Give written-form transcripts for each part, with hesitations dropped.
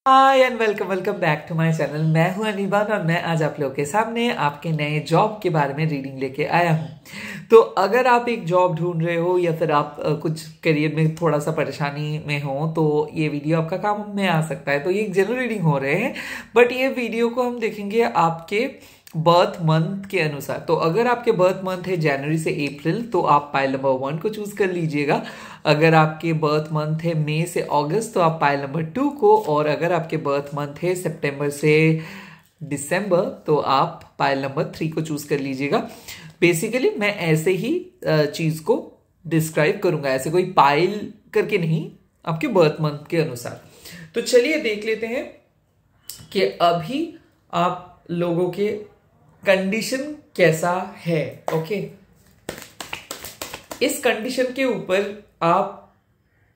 Hi and welcome welcome back to my channel. मैं हूं अनिबान और मैं आज आप लोगों के सामने आपके नए जॉब के बारे में रीडिंग लेके आया हूं। तो अगर आप एक जॉब ढूंढ रहे हो या फिर आप कुछ करियर में थोड़ा सा परेशानी में हो तो ये वीडियो आपका काम में आ सकता है। तो ये एक जनरल रीडिंग हो रहे हैं, बट ये वीडियो को हम देखेंगे आपके बर्थ मंथ के अनुसार। तो अगर आपके बर्थ मंथ है जनवरी से अप्रैल तो आप पाइल नंबर 1 को चूज कर लीजिएगा। अगर आपके बर्थ मंथ है मई से अगस्त तो आप पाइल नंबर 2 को, और अगर आपके बर्थ मंथ है सितंबर से दिसंबर तो आप पाइल नंबर 3 को चूज कर लीजिएगा। बेसिकली मैं ऐसे ही चीज को डिस्क्राइब करूंगा, ऐसे कोई पाइल करके नहीं, आपके बर्थ मंथ के अनुसार। तो चलिए देख लेते हैं कि अभी आप लोगों के कंडीशन कैसा है। ओके, इस कंडीशन के ऊपर आप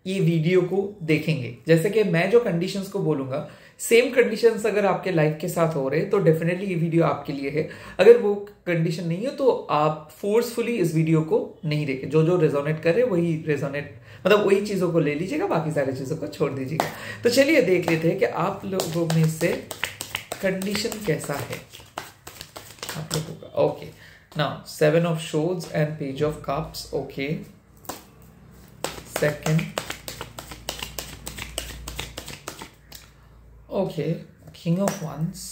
ये वीडियो को देखेंगे। जैसे कि मैं जो कंडीशंस को बोलूंगा, सेम कंडीशंस अगर आपके लाइफ के साथ हो रहे हैं तो डेफिनेटली ये वीडियो आपके लिए है। अगर वो कंडीशन नहीं है तो आप फोर्सफुली इस वीडियो को नहीं देखें। जो जो रेजोनेट करे वही रेजोनेट, मतलब वही चीजों को ले लीजिएगा, बाकी सारी चीजों को छोड़ दीजिएगा। तो चलिए देख लेते हैं कि आप लोगों में से कंडीशन कैसा है आप लोगों का। Okay, now 7 of Swords and Page of Cups. Okay, second. Okay, King of Wands.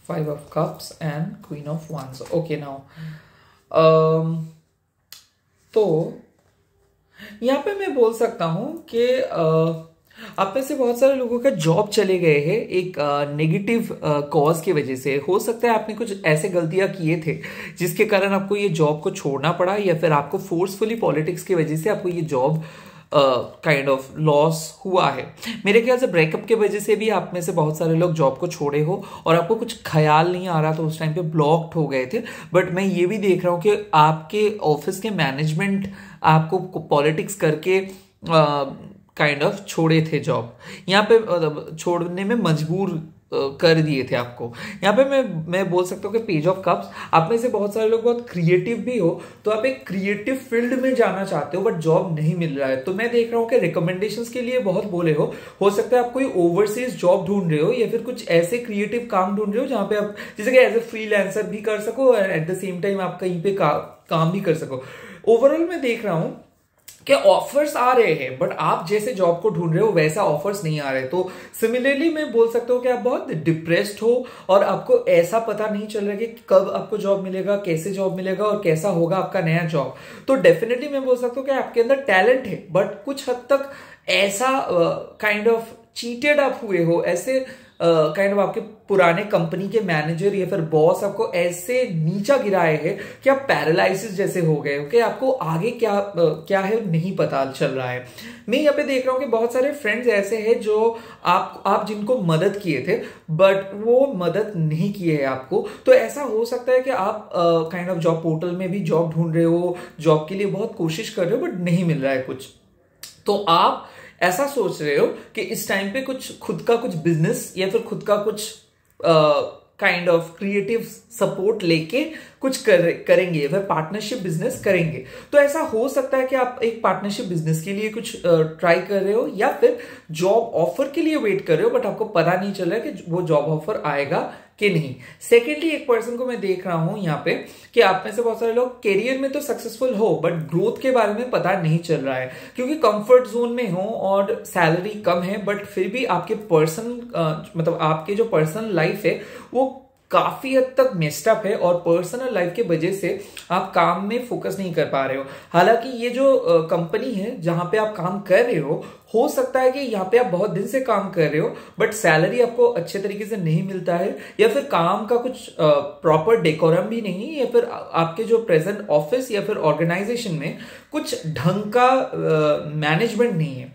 5 of Cups and Queen of Wands. Okay, now तो यहाँ पे मैं बोल सकता हूं कि आप में से बहुत सारे लोगों का जॉब चले गए हैं एक नेगेटिव कॉज की वजह से। हो सकता है आपने कुछ ऐसे गलतियां किए थे जिसके कारण आपको ये जॉब को छोड़ना पड़ा, या फिर आपको फोर्सफुली पॉलिटिक्स की वजह से आपको ये जॉब काइंड ऑफ लॉस हुआ है। मेरे ख्याल से ब्रेकअप के वजह से भी आप में से बहुत सारे लोग जॉब को छोड़े हो और आपको कुछ ख्याल नहीं आ रहा था, उस टाइम पे ब्लॉक्ड हो गए थे। बट मैं ये भी देख रहा हूँ कि आपके ऑफिस के मैनेजमेंट आपको पॉलिटिक्स करके काइंड ऑफ छोड़े थे जॉब, यहाँ पे छोड़ने में मजबूर कर दिए थे आपको। यहाँ पे मैं बोल सकता हूँ कि पेज ऑफ कप्स, आप में से बहुत सारे लोग बहुत क्रिएटिव भी हो, तो आप एक क्रिएटिव फील्ड में जाना चाहते हो बट जॉब नहीं मिल रहा है। तो मैं देख रहा हूँ कि रिकमेंडेशंस के लिए बहुत बोले हो सकता है आप कोई ओवरसीज जॉब ढूंढ रहे हो या फिर कुछ ऐसे क्रिएटिव काम ढूंढ रहे हो जहां पे आप जैसे कि एज ए फ्रीलांसर भी कर सको और एट द सेम टाइम आप कहीं पे काम भी कर सको। ओवरऑल मैं देख रहा हूं कि ऑफर्स आ रहे हैं बट आप जैसे जॉब को ढूंढ रहे हो वैसा ऑफर्स नहीं आ रहे। तो सिमिलरली मैं बोल सकता हूँ कि आप बहुत डिप्रेस्ड हो और आपको ऐसा पता नहीं चल रहा कि कब आपको जॉब मिलेगा, कैसे जॉब मिलेगा और कैसा होगा आपका नया जॉब। तो डेफिनेटली मैं बोल सकता हूँ कि आपके अंदर टैलेंट है बट कुछ हद तक ऐसा काइंड ऑफ चीटेड आप हुए हो, ऐसे काइंड ऑफ आपके पुराने कंपनी के मैनेजर या फिर बॉस आपको ऐसे नीचा गिराए हैं कि आप पैरालाइसिस जैसे हो गए हो कि आपको आगे क्या है नहीं पता चल रहा है। मैं यहाँ पे देख रहा हूँ कि बहुत सारे फ्रेंड्स ऐसे हैं जो आप जिनको मदद किए थे बट वो मदद नहीं किए है आपको। तो ऐसा हो सकता है कि आप काइंड ऑफ जॉब पोर्टल में भी जॉब ढूंढ रहे हो, जॉब के लिए बहुत कोशिश कर रहे हो बट नहीं मिल रहा है कुछ। तो आप ऐसा सोच रहे हो कि इस टाइम पे कुछ खुद का कुछ बिजनेस या फिर खुद का कुछ काइंड ऑफ क्रिएटिव सपोर्ट लेके कुछ करेंगे या फिर पार्टनरशिप बिजनेस करेंगे। तो ऐसा हो सकता है कि आप एक पार्टनरशिप बिजनेस के लिए कुछ ट्राई कर रहे हो या फिर जॉब ऑफर के लिए वेट कर रहे हो बट आपको पता नहीं चल रहा है कि वो जॉब ऑफर आएगा कि नहीं। सेकेंडली एक पर्सन को मैं देख रहा हूं यहाँ पे कि आप में से बहुत सारे लोग करियर में तो सक्सेसफुल हो बट ग्रोथ के बारे में पता नहीं चल रहा है, क्योंकि कंफर्ट जोन में हो और सैलरी कम है बट फिर भी आपके मतलब आपके जो पर्सनल लाइफ है वो काफी हद तक मेस्ड अप है और पर्सनल लाइफ के वजह से आप काम में फोकस नहीं कर पा रहे हो। हालांकि ये जो कंपनी है जहां पे आप काम कर रहे हो सकता है कि यहाँ पे आप बहुत दिन से काम कर रहे हो बट सैलरी आपको अच्छे तरीके से नहीं मिलता है, या फिर काम का कुछ प्रॉपर डेकोरम भी नहीं, या फिर आपके जो प्रेजेंट ऑफिस या फिर ऑर्गेनाइजेशन में कुछ ढंग का मैनेजमेंट नहीं है।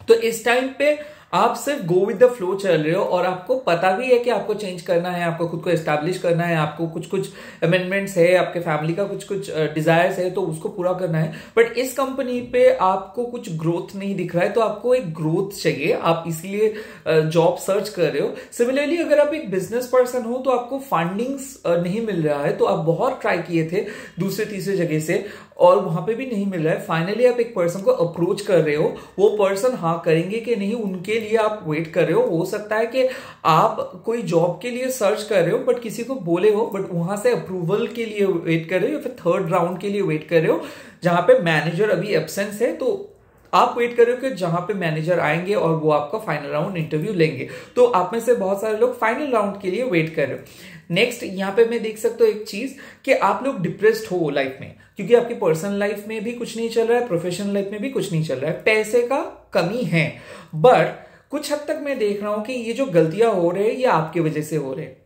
तो इस टाइम पे आप सिर्फ गो विद द फ्लो चल रहे हो और आपको पता भी है कि आपको चेंज करना है, आपको खुद को एस्टैब्लिश करना है, आपको कुछ कुछ अमेंडमेंट्स है, आपके फैमिली का कुछ कुछ डिजायर्स है तो उसको पूरा करना है। बट इस कंपनी पे आपको कुछ ग्रोथ नहीं दिख रहा है, तो आपको एक ग्रोथ चाहिए, आप इसलिए जॉब सर्च कर रहे हो। सिमिलरली अगर आप एक बिजनेस पर्सन हो तो आपको फंडिंग्स नहीं मिल रहा है, तो आप बहुत ट्राई किए थे दूसरे तीसरे जगह से और वहां पे भी नहीं मिल रहा है। फाइनली आप एक पर्सन को अप्रोच कर रहे हो, वो पर्सन हाँ करेंगे कि नहीं उनके लिए आप वेट कर रहे हो सकता है कि आप कोई जॉब के लिए सर्च कर रहे हो बट किसी को बोले हो, बट वहां से अप्रूवल के लिए वेट कर रहे हो या फिर थर्ड राउंड के लिए वेट कर रहे हो जहां पे मैनेजर अभी एब्सेंस है। तो आप वेट कर रहे हो कि जहां पे मैनेजर आएंगे और वो आपका फाइनल राउंड इंटरव्यू लेंगे। तो आप में से बहुत सारे लोग फाइनल राउंड के लिए वेट कर रहे हो। नेक्स्ट यहाँ पे मैं देख सकता हूँ एक चीज कि आप लोग डिप्रेस्ड हो लाइफ में, क्योंकि आपकी पर्सनल लाइफ में भी कुछ नहीं चल रहा है, प्रोफेशनल लाइफ में भी कुछ नहीं चल रहा है, पैसे का कमी है। बट कुछ हद तक मैं देख रहा हूं कि ये जो गलतियां हो रहे हैं ये आपकी वजह से हो रहे हैं।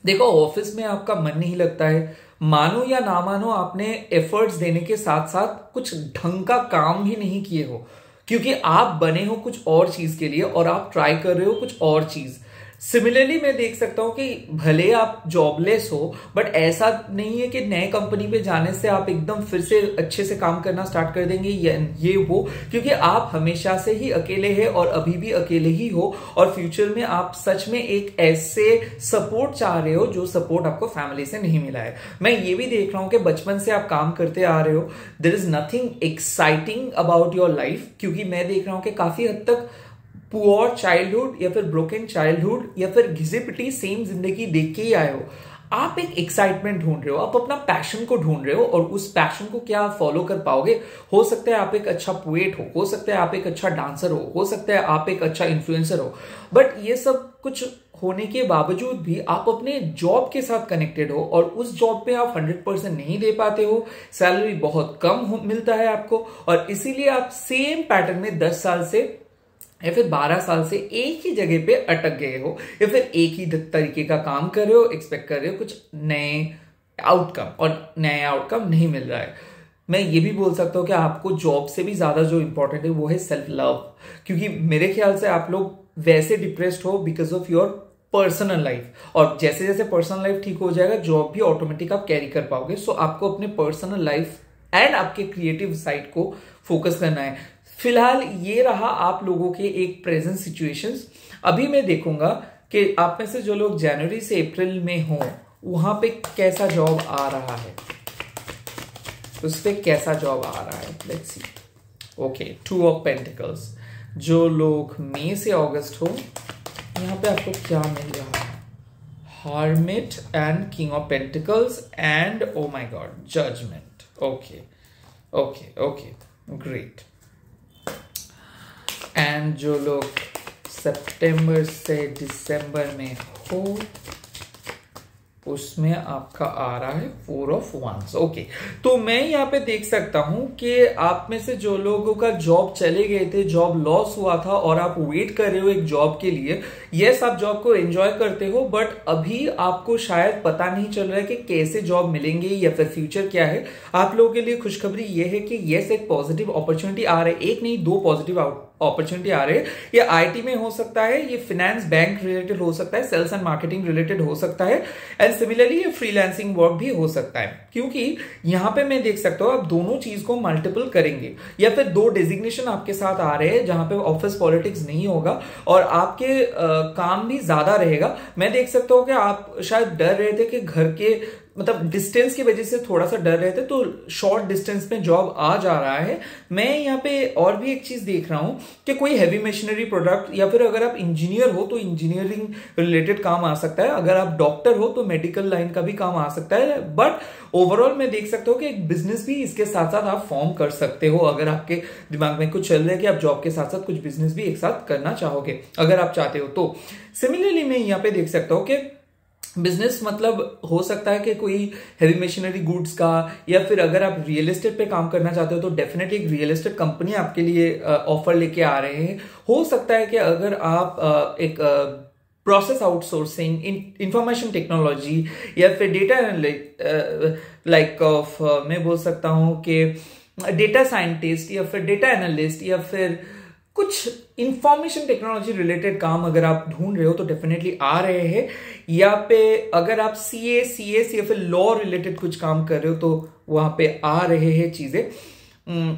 देखो ऑफिस में आपका मन नहीं लगता है, मानो या ना मानो आपने एफर्ट्स देने के साथ साथ कुछ ढंग का काम भी नहीं किए हो, क्योंकि आप बने हो कुछ और चीज के लिए और आप ट्राई कर रहे हो कुछ और चीज। सिमिलरली मैं देख सकता हूं कि भले आप जॉबलेस हो बट ऐसा नहीं है कि नए कंपनी पे जाने से आप एकदम फिर से अच्छे से काम करना स्टार्ट कर देंगे ये वो, क्योंकि आप हमेशा से ही अकेले हैं और अभी भी अकेले ही हो और फ्यूचर में आप सच में एक ऐसे सपोर्ट चाह रहे हो जो सपोर्ट आपको फैमिली से नहीं मिला है। मैं ये भी देख रहा हूं कि बचपन से आप काम करते आ रहे हो, there is nothing exciting about your life, क्योंकि मैं देख रहा हूं कि काफी हद तक पुअर चाइल्डहुड या फिर ब्रोकन चाइल्डहुड या फिर घिसी पिटी सेम जिंदगी देख के ही आए हो। आप एक एक्साइटमेंट ढूंढ रहे हो, आप अपना पैशन को ढूंढ रहे हो और उस पैशन को क्या आप फॉलो कर पाओगे। हो सकता है आप एक अच्छा पोएट हो सकता है आप एक अच्छा डांसर हो सकता है आप एक अच्छा इन्फ्लुएंसर हो, बट ये सब कुछ होने के बावजूद भी आप अपने जॉब के साथ कनेक्टेड हो और उस जॉब पे आप 100% नहीं दे पाते हो, सैलरी बहुत कम मिलता है आपको और इसीलिए आप सेम पैटर्न में 10 साल से या फिर 12 साल से एक ही जगह पे अटक गए हो या फिर एक ही तरीके का काम कर रहे हो, एक्सपेक्ट कर रहे हो कुछ नए आउटकम और नया आउटकम नहीं मिल रहा है। मैं ये भी बोल सकता हूँ कि आपको जॉब से भी ज्यादा जो इंपॉर्टेंट है वो है सेल्फ लव, क्योंकि मेरे ख्याल से आप लोग वैसे डिप्रेस्ड हो because of your personal life, और जैसे जैसे पर्सनल लाइफ ठीक हो जाएगा जॉब भी ऑटोमेटिक आप कैरी कर पाओगे। सो आपको अपने पर्सनल लाइफ एंड आपके क्रिएटिव साइड को फोकस करना है। फिलहाल ये रहा आप लोगों के एक प्रेजेंट सिचुएशंस। अभी मैं देखूंगा कि आप में से जो लोग जनवरी से अप्रैल में हो वहां पे कैसा जॉब आ रहा है, उस पे कैसा जॉब आ रहा है, let's see. Okay, 2 of pentacles. जो लोग मई से अगस्त हो यहाँ पे आपको क्या मिल रहा है, hermit and king of pentacles and oh my god judgement. Okay okay okay, great. And जो लोग सितंबर से दिसंबर में हो उसमें आपका आ रहा है 4 ऑफ wands। ओके, तो मैं यहाँ पे देख सकता हूं कि आप में से जो लोगों का जॉब चले गए थे, जॉब लॉस हुआ था और आप वेट कर रहे हो एक जॉब के लिए, यस आप जॉब को एंजॉय करते हो बट अभी आपको शायद पता नहीं चल रहा है कि कैसे जॉब मिलेंगे या फिर फ्यूचर क्या है। आप लोगों के लिए खुशखबरी ये है कि यस एक पॉजिटिव अपॉर्चुनिटी आ रहा है, एक नहीं 2 पॉजिटिव अपॉर्चुनिटी आ रहे हैं। ये आईटी में हो सकता है, ये फाइनेंस बैंक रिलेटेड हो सकता है, सेल्स एंड मार्केटिंग रिलेटेड हो सकता है एंड सिमिलरली ये फ्रीलांसिंग वर्क भी हो सकता है, क्योंकि यहां पे मैं देख सकता हूं आप दोनों चीज को मल्टीपल करेंगे या फिर 2 डेजिग्नेशन आपके साथ आ रहे हैं जहां पे ऑफिस पॉलिटिक्स नहीं होगा और आपके काम भी ज्यादा रहेगा। मैं देख सकता हूं कि आप शायद डर रहे थे कि घर के मतलब डिस्टेंस की वजह से थोड़ा सा डर रहे थे, तो शॉर्ट डिस्टेंस में जॉब आ जा रहा है। मैं यहाँ पे और भी एक चीज देख रहा हूं कि कोई हैवी मशीनरी प्रोडक्ट या फिर अगर आप इंजीनियर हो तो इंजीनियरिंग रिलेटेड काम आ सकता है, अगर आप डॉक्टर हो तो मेडिकल लाइन का भी काम आ सकता है। बट ओवरऑल मैं देख सकता हूँ कि एक बिजनेस भी इसके साथ साथ आप फॉर्म कर सकते हो, अगर आपके दिमाग में कुछ चल रहा है कि आप जॉब के साथ साथ कुछ बिजनेस भी एक साथ करना चाहोगे, अगर आप चाहते हो तो। सिमिलरली मैं यहाँ पे देख सकता हूँ कि बिजनेस मतलब हो सकता है कि कोई हैवी मशीनरी गुड्स का, या फिर अगर आप रियल एस्टेट पे काम करना चाहते हो तो डेफिनेटली एक रियल एस्टेट कंपनी आपके लिए ऑफर लेके आ रहे हैं। हो सकता है कि अगर आप एक प्रोसेस आउटसोर्सिंग, इंफॉर्मेशन टेक्नोलॉजी या फिर डेटा लाइक ऑफ मैं बोल सकता हूं कि डेटा साइंटिस्ट या फिर डेटा एनालिस्ट या फिर कुछ इंफॉर्मेशन टेक्नोलॉजी रिलेटेड काम अगर आप ढूंढ रहे हो तो डेफिनेटली आ रहे हैं। या पे अगर आप सीएस या फिर लॉ रिलेटेड कुछ काम कर रहे हो तो वहां पे आ रहे हैं चीजें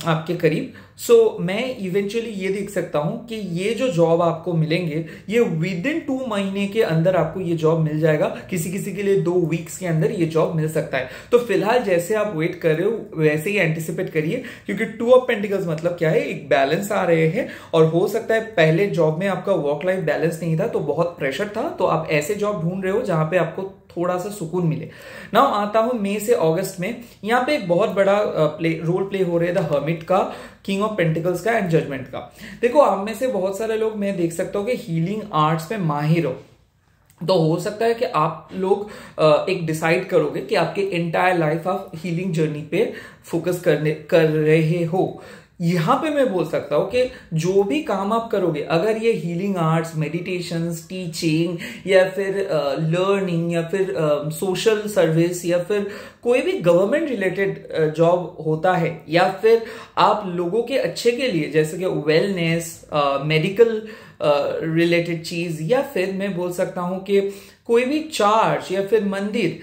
आपके करीब। सो मैं इवेंचुअली ये देख सकता हूं कि ये जो जॉब आपको मिलेंगे ये विद इन 2 महीने के अंदर आपको ये जॉब मिल जाएगा। किसी किसी के लिए 2 वीक्स के अंदर ये जॉब मिल सकता है। तो फिलहाल जैसे आप वेट कर रहे हो वैसे ही एंटिसिपेट करिए, क्योंकि 2 ऑफ पेंटिकल्स मतलब क्या है, एक बैलेंस आ रहे हैं। और हो सकता है पहले जॉब में आपका वर्क लाइफ बैलेंस नहीं था तो बहुत प्रेशर था, तो आप ऐसे जॉब ढूंढ रहे हो जहां पे आपको थोड़ा सा सुकून मिले। नाउ आता हूं मई से अगस्त में। यहाँ पे एक बहुत बड़ा रोल प्ले हो रहा है द हर्मिट का, किंग ऑफ पेंटिकल्स का एंड जजमेंट का। देखो आप में से बहुत सारे लोग मैं देख सकता हूं कि हीलिंग आर्ट्स में माहिर हो, तो हो सकता है कि आप लोग एक डिसाइड करोगे कि आपके एंटायर लाइफ आप हीलिंग जर्नी पे फोकस कर रहे हो। यहां पे मैं बोल सकता हूं कि जो भी काम आप करोगे, अगर ये हीलिंग आर्ट्स, मेडिटेशन, टीचिंग या फिर लर्निंग या फिर सोशल सर्विस या फिर कोई भी गवर्नमेंट रिलेटेड जॉब होता है, या फिर आप लोगों के अच्छे के लिए जैसे कि वेलनेस, मेडिकल रिलेटेड चीज, या फिर मैं बोल सकता हूं कि कोई भी चर्च या फिर मंदिर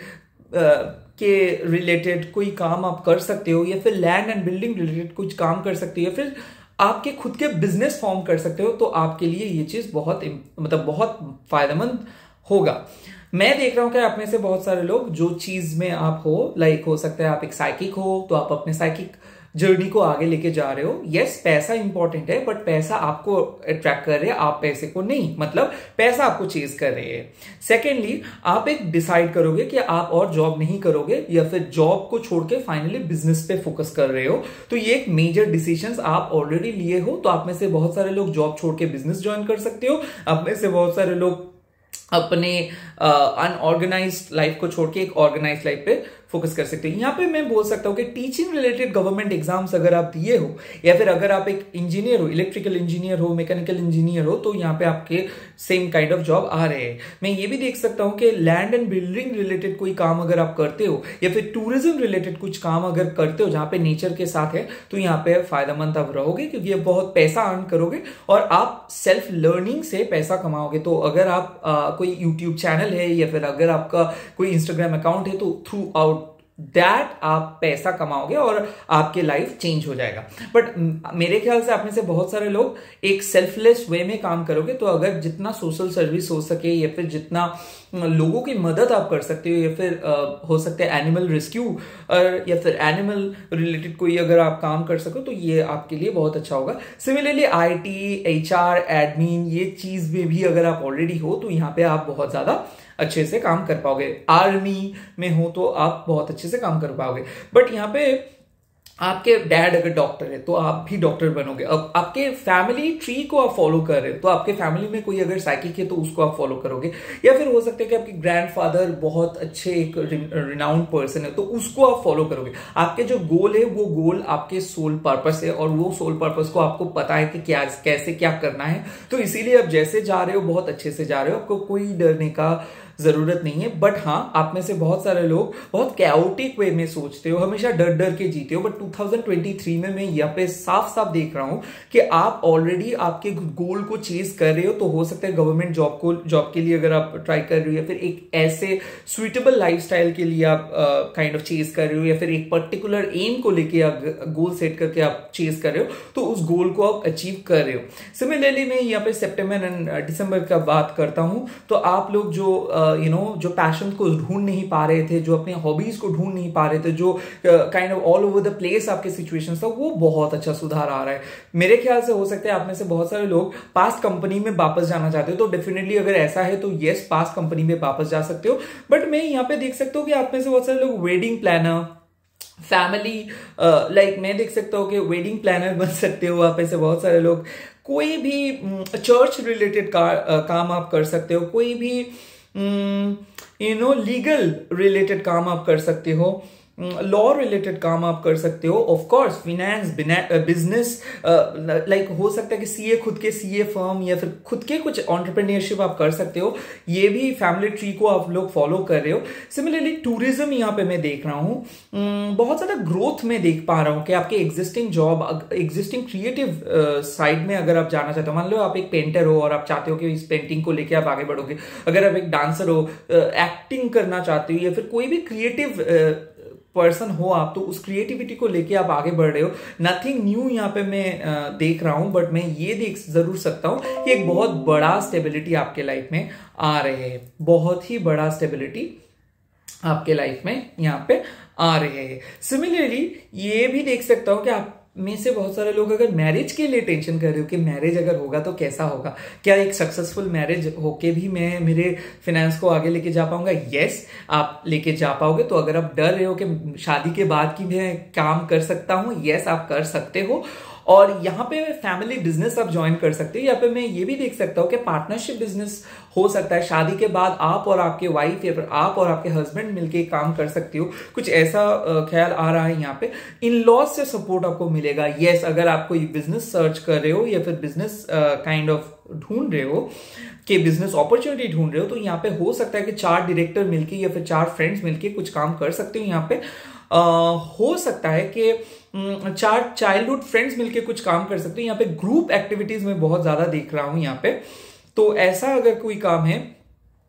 के रिलेटेड कोई काम आप कर सकते हो, या फिर लैंड एंड बिल्डिंग रिलेटेड कुछ काम कर सकते हो, या फिर आपके खुद के बिजनेस फॉर्म कर सकते हो, तो आपके लिए ये चीज बहुत बहुत फायदेमंद होगा। मैं देख रहा हूं कि आप में से बहुत सारे लोग जो चीज में आप हो, लाइक हो सकता है आप एक साइकिक हो तो आप अपने साइकिक जर्नी को आगे लेके जा रहे हो। यस, पैसा इंपॉर्टेंट है, बट पैसा आपको अट्रैक्ट कर रहे हैं, आप पैसे को नहीं, मतलब पैसा आपको चेज कर रहे हैं। सेकेंडली, आप एक डिसाइड करोगे कि आप और जॉब नहीं करोगे या फिर जॉब को छोड़ के फाइनली बिजनेस पे फोकस कर रहे हो। तो ये एक मेजर डिसीजंस आप ऑलरेडी लिए हो। तो आप में से बहुत सारे लोग जॉब छोड़ के बिजनेस ज्वाइन कर सकते हो। आप में से बहुत सारे लोग अपने अनऑर्गेनाइज्ड लाइफ को छोड़ के एक ऑर्गेनाइज्ड लाइफ पे फोकस कर सकते हैं। यहाँ पे मैं बोल सकता हूँ कि टीचिंग रिलेटेड गवर्नमेंट एग्जाम्स अगर आप दिए हो, या फिर अगर आप एक इंजीनियर हो, इलेक्ट्रिकल इंजीनियर हो, मैकेनिकल इंजीनियर हो, तो यहाँ पे आपके सेम काइंड ऑफ जॉब आ रहे हैं। मैं ये भी देख सकता हूँ कि लैंड एंड बिल्डिंग रिलेटेड कोई काम अगर आप करते हो, या फिर टूरिज्म रिलेटेड कुछ काम अगर करते हो जहां पे नेचर के साथ है, तो यहाँ पे फायदेमंद आप रहोगे, क्योंकि ये बहुत पैसा अर्न करोगे और आप सेल्फ लर्निंग से पैसा कमाओगे। तो अगर आप कोई यूट्यूब चैनल है या फिर अगर आपका कोई इंस्टाग्राम अकाउंट है, तो थ्रू आउट दैट आप पैसा कमाओगे और आपके लाइफ चेंज हो जाएगा। बट मेरे ख्याल से आप में से बहुत सारे लोग एक सेल्फलेस वे में काम करोगे। तो अगर जितना सोशल सर्विस हो सके, या फिर जितना लोगों की मदद आप कर सकते हो, या फिर हो सकता है एनिमल रेस्क्यू या फिर एनिमल रिलेटेड कोई अगर आप काम कर सको, तो ये आपके लिए बहुत अच्छा होगा। सिमिलरली आईटी, एचआर, एडमिन, ये चीज में भी अगर आप ऑलरेडी हो तो यहाँ पे आप बहुत ज्यादा अच्छे से काम कर पाओगे। आर्मी में हो तो आप बहुत अच्छे से काम कर पाओगे। बट यहाँ पे आपके डैड अगर डॉक्टर है तो आप भी डॉक्टर बनोगे। अब आपके फैमिली ट्री को आप फॉलो कर रहे हो, तो आपके फैमिली में कोई अगर साइकिक है तो उसको आप फॉलो करोगे। या फिर हो सकता है कि आपके ग्रैंडफादर बहुत अच्छे एक रिनाउंड पर्सन है, तो उसको आप फॉलो करोगे। आपके जो गोल है वो गोल आपके सोल पर्पस है, और वो सोल पर्पस को आपको पता है कि क्या कैसे क्या करना है। तो इसीलिए आप जैसे जा रहे हो बहुत अच्छे से जा रहे हो, आपको कोई डरने का जरूरत नहीं है। बट हाँ, आप में से बहुत सारे लोग बहुत कैओटिक वे में सोचते हो, हमेशा डर डर के जीते हो। बट 2023 में मैं यहाँ पे साफ साफ देख रहा हूं कि आप ऑलरेडी आपके गोल को चेज कर रहे हो। तो हो सकता है गवर्नमेंट जॉब के लिए अगर आप ट्राई कर रहे हो, या फिर एक ऐसे स्वीटेबल लाइफस्टाइल के लिए आप काइंड ऑफ चेज कर रहे हो, या फिर एक पर्टिकुलर एम को लेके आप गोल सेट करके आप चेज कर रहे हो, तो उस गोल को आप अचीव कर रहे हो। सिमिलरली मैं यहाँ पे सितंबर एंड दिसंबर का बात करता हूं, तो आप लोग जो जो पैशन को ढूंढ नहीं पा रहे थे, जो अपने हॉबीज को ढूंढ नहीं पा रहे थे, जो kind of all over the place आपके सिचुएशंस था, वो बहुत अच्छा सुधार आ रहा है। मेरे ख्याल से हो सकता है आप में से बहुत सारे लोग पास्ट कंपनी में वापस जाना चाहते हो, तो डेफिनेटली अगर ऐसा है तो यस, पास्ट कंपनी में वापस जा सकते हो। बट मैं यहाँ पे देख सकता हूँ कि आप में से बहुत सारे लोग वेडिंग प्लानर, फैमिली लाइक मैं देख सकता हूँ कि वेडिंग प्लानर बन सकते हो। आप ऐसे बहुत सारे लोग कोई भी चर्च रिलेटेड काम आप कर सकते हो, कोई भी लीगल रिलेटेड काम आप कर सकते हो। लॉ रिलेटेड काम आप कर सकते हो। Of course finance, business, like हो सकता है कि सीए, खुद के सीए फर्म या फिर खुद के कुछ एंटरप्रेन्योरशिप आप कर सकते हो। ये भी फैमिली ट्री को आप लोग फॉलो कर रहे हो। सिमिलरली टूरिज्म यहाँ पे मैं देख रहा हूँ, बहुत ज्यादा ग्रोथ में देख पा रहा हूँ कि आपके existing job, existing creative side में अगर आप जाना चाहते हो, मान लो आप एक पेंटर हो और आप चाहते हो कि इस पेंटिंग को लेके आप आगे बढ़ोगे, अगर आप एक डांसर हो, एक्टिंग करना चाहते हो या फिर कोई भी क्रिएटिव पर्सन हो आप, तो उस क्रिएटिविटी को लेके आप आगे बढ़ रहे हो। नथिंग न्यू यहाँ पे मैं देख रहा हूं, बट मैं ये देख जरूर सकता हूं कि एक बहुत बड़ा स्टेबिलिटी आपके लाइफ में आ रहे हैं, बहुत ही बड़ा स्टेबिलिटी आपके लाइफ में यहाँ पे आ रहे हैं। सिमिलरली ये भी देख सकता हूं कि आप में से बहुत सारे लोग अगर मैरिज के लिए टेंशन कर रहे हो कि मैरिज अगर होगा तो कैसा होगा, क्या एक सक्सेसफुल मैरिज होके भी मैं मेरे फाइनेंस को आगे लेके जा पाऊंगा? यस, आप लेके जा पाओगे। तो अगर आप डर रहे हो कि शादी के बाद की मैं काम कर सकता हूं, यस आप कर सकते हो। और यहाँ पे फैमिली बिजनेस आप ज्वाइन कर सकते हो। यहाँ पे मैं ये भी देख सकता हूँ कि पार्टनरशिप बिजनेस हो सकता है। शादी के बाद आप और आपके वाइफ या फिर आप और आपके हस्बैंड मिलके काम कर सकते हो, कुछ ऐसा ख्याल आ रहा है यहाँ पे। इन लॉज से सपोर्ट आपको मिलेगा। यस, अगर आप कोई बिजनेस सर्च कर रहे हो या फिर बिजनेस काइंड ऑफ ढूंढ रहे हो कि बिजनेस अपॉर्चुनिटी ढूंढ रहे हो, तो यहाँ पे हो सकता है कि 4 डायरेक्टर मिलके या फिर 4 फ्रेंड्स मिलके कुछ काम कर सकते हो। यहाँ पे हो सकता है कि 4 चाइल्डहुड फ्रेंड्स मिलके कुछ काम कर सकते हो। यहाँ पे ग्रुप एक्टिविटीज में बहुत ज्यादा देख रहा हूं यहाँ पे। तो ऐसा अगर कोई काम है,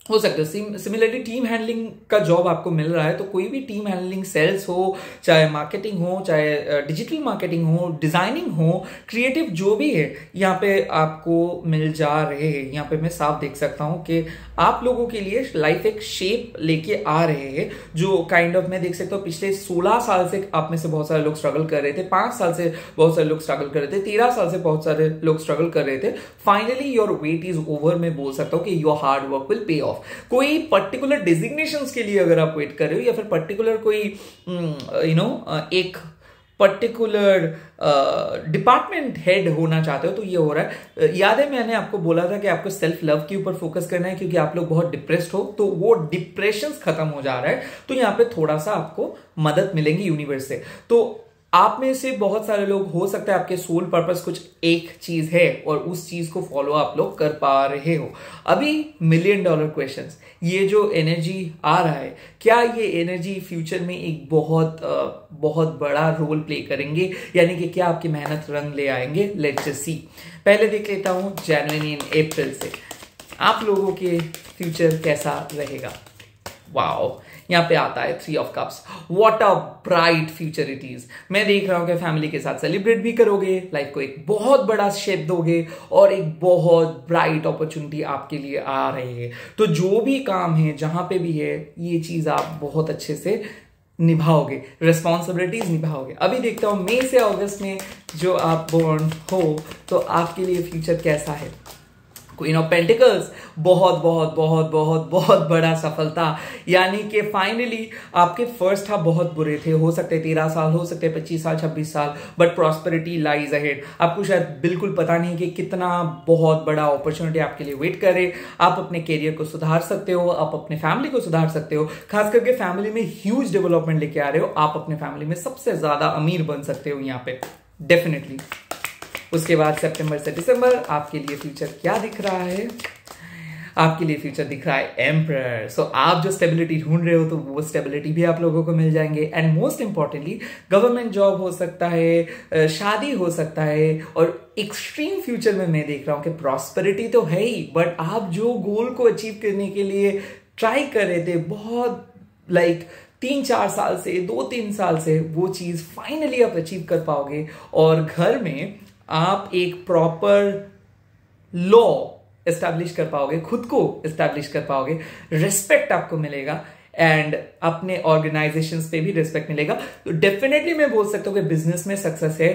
हो सकता है। सिमिलरली टीम हैंडलिंग का जॉब आपको मिल रहा है, तो कोई भी टीम हैंडलिंग, सेल्स हो, चाहे मार्केटिंग हो, चाहे डिजिटल मार्केटिंग हो, डिजाइनिंग हो, क्रिएटिव जो भी है, यहाँ पे आपको मिल जा रहे हैं। यहाँ पे मैं साफ देख सकता हूँ कि आप लोगों के लिए लाइफ एक शेप लेके आ रहे हैं, जो काइंड ऑफ मैं देख सकता हूँ पिछले 16 साल से आप में से बहुत सारे लोग स्ट्रगल कर रहे थे, 5 साल से बहुत सारे लोग स्ट्रगल कर रहे थे, 13 साल से बहुत सारे लोग स्ट्रगल कर रहे थे। Finally your weight is over. मैं बोल सकता हूँ कि your hard work will pay of. कोई पर्टिकुलर डेजिग्नेशंस के लिए अगर आप वेट कर रहे हो या फिर पर्टिकुलर कोई एक पर्टिकुलर डिपार्टमेंट हेड होना चाहते हो, तो ये हो रहा है। याद है मैंने आपको बोला था कि आपको सेल्फ लव के ऊपर फोकस करना है, क्योंकि आप लोग बहुत डिप्रेस्ड हो, तो वो डिप्रेशन खत्म हो जा रहा है। तो यहाँ पे थोड़ा सा आपको मदद मिलेंगी यूनिवर्स से। तो आप में से बहुत सारे लोग, हो सकता है आपके सोल पर्पस कुछ एक चीज है और उस चीज को फॉलो आप लोग कर पा रहे हो। अभी $1,000,000 क्वेश्चंस, ये जो एनर्जी आ रहा है, क्या ये एनर्जी फ्यूचर में एक बहुत बड़ा रोल प्ले करेंगे? यानी कि क्या आपकी मेहनत रंग ले आएंगे? Let's just see. पहले देख लेता हूं जनवरी एंड अप्रैल से आप लोगों के फ्यूचर कैसा रहेगा। वाओ, यहाँ पे आता है 3 of cups. What a bright future it is. मैं देख रहा हूं कि फैमिली के साथ सेलिब्रेट भी करोगे, लाइफ को एक बहुत बड़ा शेप दोगे और एक बहुत ब्राइट अपॉर्चुनिटी आपके लिए आ रही है। तो जो भी काम है, जहां पे भी है, ये चीज आप बहुत अच्छे से निभाओगे, रिस्पॉन्सिबिलिटीज निभाओगे। अभी देखता हूं मई से अगस्त में जो आप बोर्न हो, तो आपके लिए फ्यूचर कैसा है। क्वीन ऑफ पेंटिकल्स, बहुत बहुत बहुत बहुत बहुत बड़ा सफलता। यानी कि फाइनली आपके फर्स्ट हाफ बहुत बुरे थे, हो सकते 13 साल, हो सकते 25 साल, 26 साल, बट प्रॉस्पेरिटी लाइज अहेड। आपको शायद बिल्कुल पता नहीं कि कितना बहुत बड़ा अपॉर्चुनिटी आपके लिए वेट करे। आप अपने कैरियर को सुधार सकते हो, आप अपने फैमिली को सुधार सकते हो, खास करके फैमिली में ह्यूज डेवलपमेंट लेके आ रहे हो। आप अपने फैमिली में सबसे ज्यादा अमीर बन सकते हो यहाँ पे, डेफिनेटली। उसके बाद सितंबर से दिसंबर आपके लिए फ्यूचर क्या दिख रहा है? आपके लिए फ्यूचर दिख रहा है एम्परर। सो आप जो स्टेबिलिटी ढूंढ रहे हो, तो वो स्टेबिलिटी भी आप लोगों को मिल जाएंगे। And most importantly government job हो सकता है, शादी हो सकता है, और एक्सट्रीम फ्यूचर में मैं देख रहा हूं कि प्रॉस्पेरिटी तो है ही, बट आप जो गोल को अचीव करने के लिए ट्राई कर रहे थे बहुत 3-4 साल से, 2-3 साल से, वो चीज फाइनली आप अचीव कर पाओगे। और घर में आप एक प्रॉपर लॉ एस्टैब्लिश कर पाओगे, खुद को एस्टैब्लिश कर पाओगे, रिस्पेक्ट आपको मिलेगा एंड अपने ऑर्गेनाइजेशंस पे भी रिस्पेक्ट मिलेगा। तो डेफिनेटली मैं बोल सकता हूं कि बिजनेस में सक्सेस है,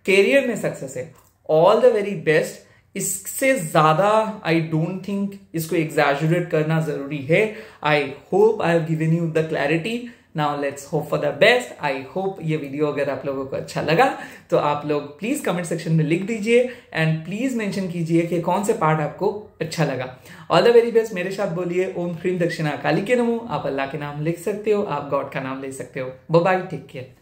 कैरियर में सक्सेस है। All the very best. इससे ज्यादा आई डोंट थिंक इसको एग्जैजुरेट करना जरूरी है। I hope I have given you the clarity. Now let's hope for the best. I hope ये वीडियो अगर आप लोगों को अच्छा लगा तो आप लोग प्लीज कमेंट सेक्शन में लिख दीजिए एंड प्लीज मेंशन कीजिए कि कौन से पार्ट आपको अच्छा लगा। All the very best. मेरे साथ बोलिए ओम ह्रीम दक्षिणा काली के नमो। आप अल्लाह के नाम लिख सकते हो, आप गॉड का नाम ले सकते हो। Bye bye, take care.